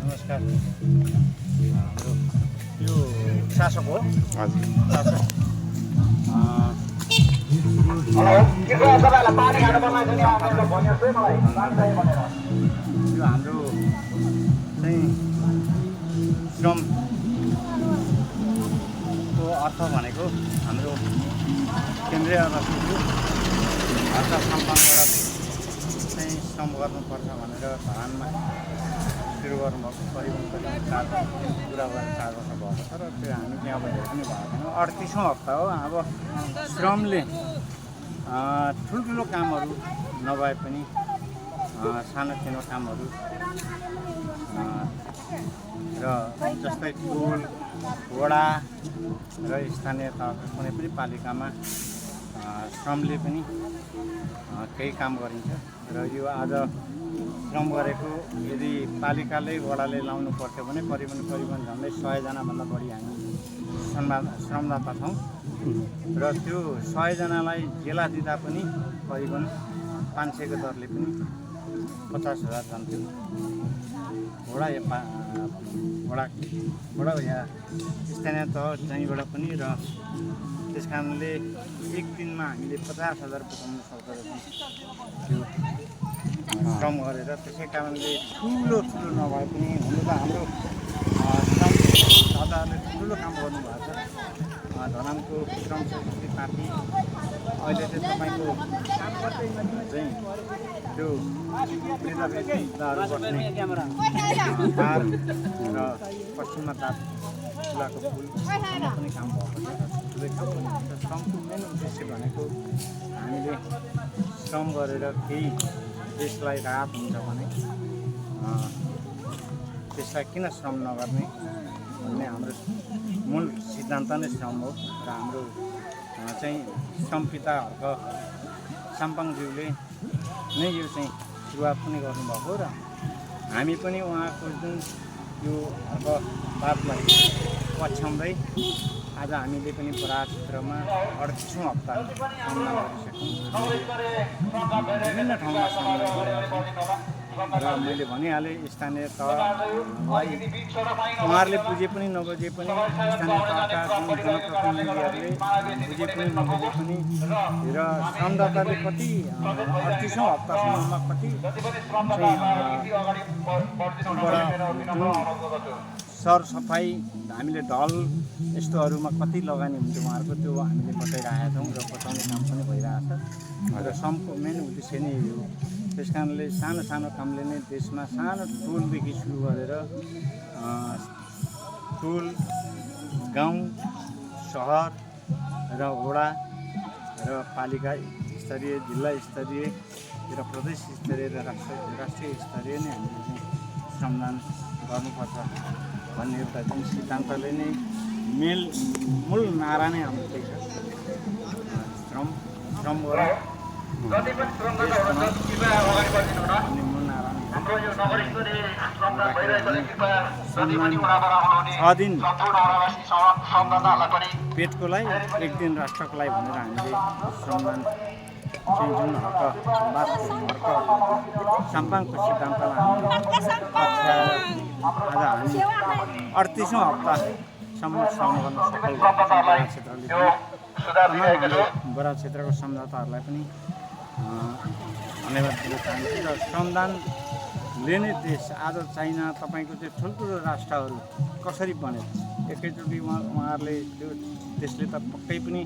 नमस्कार। हाम्रो यो शासक हो। हजुर शासक यो हाम्रो चाहिँ श्रमको अर्थ भनेको हाम्रो केन्द्रीय रकमको अर्थ सम्पन्न गरेर चाहिँ श्रम गर्नुपर्छ भनेर भानमा सुरु गर्नुभएको करिब 4 कुरा गरेर 4 वर्ष भएको छ र त्यो हामी त्यहाँ हेर्नु पनि भएको छैन। 38औँ हप्ता हो। अब श्रमले ठुल्ठुलो कामहरू नभए पनि सानोतिनो कामहरू र जस्तै टोल वडा र स्थानीय तहका कुनै पनि पालिकामा श्रमले पनि केही काम गरिन्छ र यो आज श्रम गरेको यदि पालिकाले वडाले लाउनु पर्थ्यो भने करिब झन्डै 100 जनाभन्दा बढी हामी श्रमदाता छौँ र त्यो 100 जनालाई जेला दिँदा पनि करिबन 500 को दरले पनि 50,000 जान्थ्यो। वडा या स्थानीय तह त्यहीँबाट पनि र त्यस कारणले एक दिनमा हामीले 50,000 पुगाउनु सक्दो रहेछौँ त्यो श्रम गरेर। त्यसै कारणले ठुलो नभए पनि हुनु त हाम्रो दादाहरूले ठुलो काम गर्नुभएको छ। धरानको श्रम संस्कृति पार्टी अहिले चाहिँ तपाईँको चाहिँ त्यो वृद्धहरू बस्ने पार र पश्चिममा तार चुलाको पुलमा पनि काम भएको छ। ठुलै काम पनि हुन्छ। श्रमको मेन उद्देश्य भनेको हामीले श्रम गरेर केही देशलाई राहत हुन्छ भने त्यसलाई किन श्रम नगर्ने भन्ने हाम्रो मूल सिद्धान्त नै श्रम हो। र हाम्रो चाहिँ श्रम पिता हर्क साम्पाङज्यूले नै यो चाहिँ सुरुवात पनि गर्नुभएको र हामी पनि उहाँको जुन यो हर्कवादलाई पछ्याउँदै आज हामीले पनि बराह क्षेत्रमा 38औँ हप्ता सामना गरिसक्यौँ। विभिन्न ठाउँमा सामना गरेका छौँ र मैले भनिहालेँ स्थानीय तहलाई उहाँहरूले बुझे पनि नबुझे पनि स्थानीय तहका जनप्रतिनिधिहरूले बुझे पनि नबुझे पनि र श्रमदाताले कति 38औँ हप्तासम्ममा कति सरसफाइ हामीले ढल यस्तोहरूमा कति लगानी हुन्छ उहाँहरूको त्यो हामीले बताइरहेका छौँ र बताउने काम पनि भइरहेछ र श्रमको मेन उद्देश्य नै हो। त्यस कारणले सानो कामले नै देशमा सानो टोलदेखि सुरु गरेर टोल गाउँ सहर र वडा र पालिका स्तरीय जिल्ला स्तरीय र प्रदेश स्तरीय र राष्ट्रिय स्तरीय नै हामीले चाहिँ श्रमदान गर्नुपर्छ भन्ने एउटा जुन सिद्धान्तले नै मूल नारा नै हाम्रो त्यही छ। श्रम गरेर मूल नारा नै 6 दिन पेटको लागि 1 दिन राष्ट्रको लागि भनेर हामीले श्रमदान चाहिँ जुन साम्पाङको सिद्धान्तलाई हामीले पछ्याएर आज हामी 38औँ हप्तासम्म श्रम गर्न सफल बराह क्षेत्रले बराह क्षेत्रको श्रमदाताहरूलाई पनि धन्यवाद दिन चाहन्छु। र श्रमदानले नै देश आज चाइना तपाईँको चाहिँ ठुल्ठुलो राष्ट्रहरू कसरी बने एकैचोटि उहाँहरूले त्यो देशले त पक्कै पनि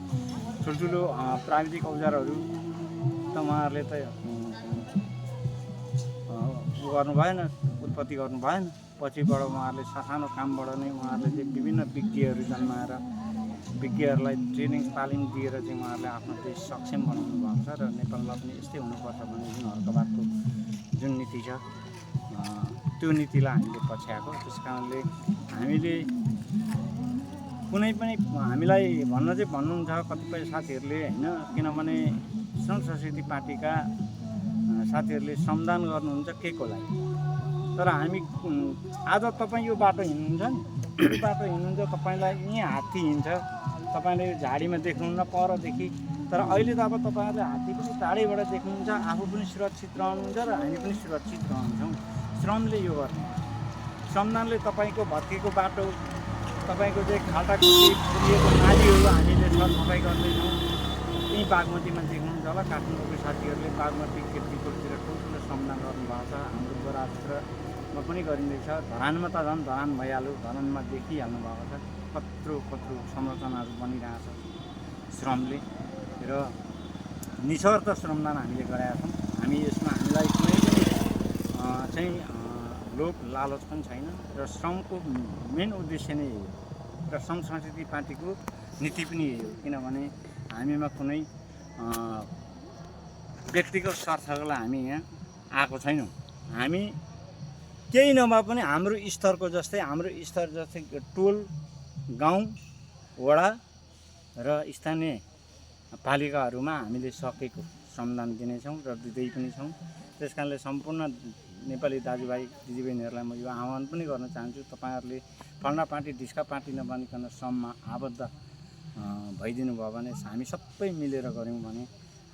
ठुल्ठुलो प्राविधिक औजारहरू त उहाँहरूले त गर्नु भएन, उत्पत्ति गर्नु भएन। पछिबाट उहाँहरूले सानो कामबाट नै उहाँहरूले चाहिँ विभिन्न विज्ञहरू जन्माएर विज्ञहरूलाई ट्रेनिङ तालिम दिएर चाहिँ उहाँहरूले आफ्नो देश सक्षम बनाउनु भएको छ र नेपालमा पनि यस्तै हुनुपर्छ भन्ने जुन हर्कवादको जुन नीति छ त्यो नीतिलाई हामीले पछ्याएको। त्यस कारणले हामीले कुनै पनि हामीलाई भन्नुहुन्छ कतिपय साथीहरूले होइन, किनभने श्रम संस्कृति पार्टीका साथीहरूले श्रमदान गर्नुहुन्छ के को लागि, तर हामी आज तपाईँ यो बाटो हिँड्नुहुन्छ नि, यो बाटो हिँड्नुहुन्छ तपाईँलाई यहीँ हात्ती हिँड्छ, तपाईँले यो झाडीमा देख्नुहुन्न परदेखि, तर अहिले त अब तपाईँहरूले हात्ती पनि टाढैबाट देख्नुहुन्छ, आफू पनि सुरक्षित रहनुहुन्छ र हामी पनि सुरक्षित रहन्छौँ। श्रमले यो गर्ने, श्रमदानले तपाईँको भत्केको बाटो, तपाईँको चाहिँ खाल्टाखुल्टी पुरिएको नालीहरू हामीले सरसफाइ गर्दैछौँ। त्यहीँ बागमतीमा देख्नुहुन्छ होला, काठमाडौँको साथीहरूले बागमती किर्तिपुरतिर ठुल्ठुलो श्रमदान गर्नुभएको छ। हाम्रो बरा क्षेत्रमा पनि गरिँदैछ। धरानमा त झन् धरान भइहाल्यो, धरानमा देखिहाल्नु भएको छ कत्रो कत्रो संरचनाहरू बनिरहेछ श्रमले। र निस्वार्थ श्रमदान हामीले गरेका छौँ। हामी यसमा हामीलाई कुनै पनि चाहिँ लोभ लालच पनि छैन र श्रमको मेन उद्देश्य नै यही हो र श्रम संस्कृति पार्टीको नीति पनि यही हो। किनभने हामीमा कुनै व्यक्तिगत स्वार्थको लागि हामी यहाँ आएको छैनौँ। हामी केही नभए पनि हाम्रो स्तरको जस्तै, हाम्रो स्तर जस्तै टोल, गाउँ, वडा र स्थानीय पालिकाहरूमा हामीले सकेको श्रमदान दिनेछौँ र दिँदै पनि छौँ। त्यस कारणले सम्पूर्ण नेपाली दाजुभाइ दिदीबहिनीहरूलाई म यो आह्वान पनि गर्न चाहन्छु, तपाईँहरूले फल्ना पार्टी ढिस्का पार्टी नबनिकन श्रममा आबद्ध भइदिनु भयो भने, हामी सबै मिलेर गऱ्यौँ भने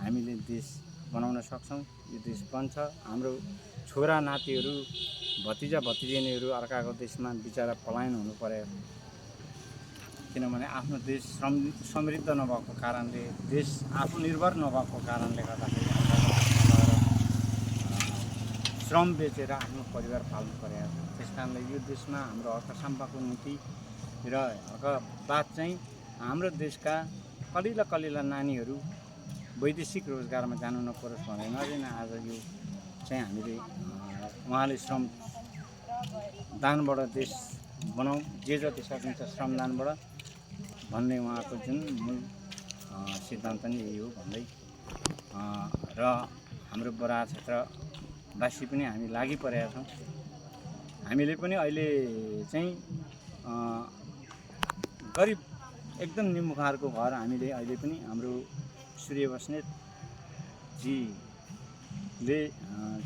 हामीले देश बनाउन सक्छौँ। यो देश बन्छ। हाम्रो छोरा नातिहरू, भतिजा भतिजिनीहरू अर्काको देशमा बिचरा पलायन हुनु पर्यो। किनभने आफ्नो देश समृद्ध नभएको कारणले, देश आत्मनिर्भर नभएको कारणले गर्दाखेरि श्रम बेचेर आफ्नो परिवार पाल्नु परेको छ। त्यस कारणले यो देशमा हाम्रो हक सम्पाको नीति र हकबाद चाहिँ हाम्रो देशका कलिला कलिला नानीहरू वैदेशिक रोजगारमा जानु नपरोस् भनेर नै आज यो चाहिँ हामीले उहाँले श्रम दानबाट देश बनाऊ, जे जति सकिन्छ श्रमदानबाट भन्ने उहाँको जुन मूल सिद्धान्त नै यही हो भन्दै र हाम्रो बरा क्षेत्रवासी पनि हामी लागि परेका छौँ। हामीले पनि अहिले चाहिँ गरिब एकदम निमुखारको घर हामीले अहिले पनि हाम्रो सूर्य बस्नेतजीले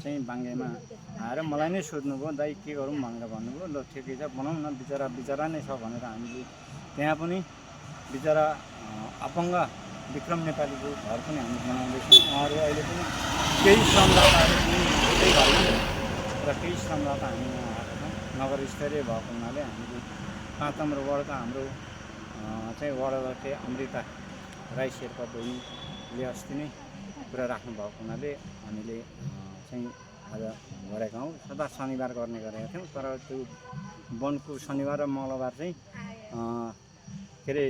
चाहिँ बाङ्गेमा आएर मलाई नै सोध्नुभयो, दाइ के गरौँ भनेर भन्नुभयो। ल ठिकै छ बनाउँ न, बिचरा नै छ भनेर हामीले त्यहाँ पनि बिचरा अपङ्ग विक्रम नेपालीको घर पनि हामी बनाउँदैछौँ। उहाँहरू अहिले पनि केही श्रमदाताहरू पनि हुँदै घरमा र केही श्रमदाता हामी यहाँ आएका छौँ। नगर स्तरीय भएको हुनाले हामीले 5 नम्बर वार्डका हाम्रो चाहिँ वार्डबाट अमृता राई शेर्पा बहिनीले अस्ति नै कुरा राख्नुभएको हुनाले हामीले चाहिँ आज गरेका हौँ। सदा शनिबार गर्ने गरेका थियौँ, तर त्यो वनको शनिबार र मङ्गलबार चाहिँ के अरे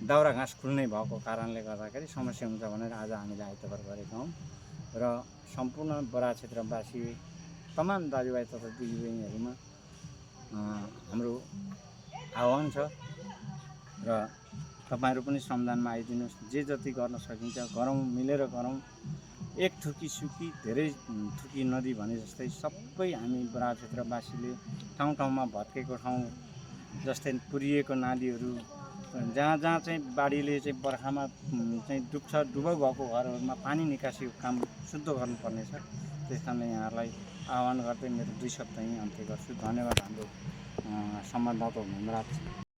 दाउरा घाँस खुल्ने भएको कारणले गर्दाखेरि समस्या हुन्छ भनेर आज हामीले आइतबार गरेका हौँ। र सम्पूर्ण बरा क्षेत्रवासी तमाम दाजुभाइ तथा दिदीबहिनीहरूमा हाम्रो आह्वान छ र तपाईँहरू पनि श्रमदानमा आइदिनुहोस्। जे जति गर्न सकिन्छ गरौँ, मिलेर गरौँ। एक थुकी सुकी धेरै थुकी नदी भने जस्तै सबै हामी बरा क्षेत्रवासीले ठाउँ ठाउँमा भत्केको ठाउँ जस्तै पुरिएको नालीहरू, जहाँ जहाँ चाहिँ बाढीले चाहिँ बर्खामा चाहिँ डुबाउ भएको घरहरूमा पानी निकासीको काम शुद्ध गर्नुपर्नेछ। त्यस कारणले यहाँहरूलाई आह्वान गर्दै मेरो 2 शब्द यहीँ अन्त्य गर्छु। धन्यवाद। हाम्रो संवाददाता हुनुहुन्छ।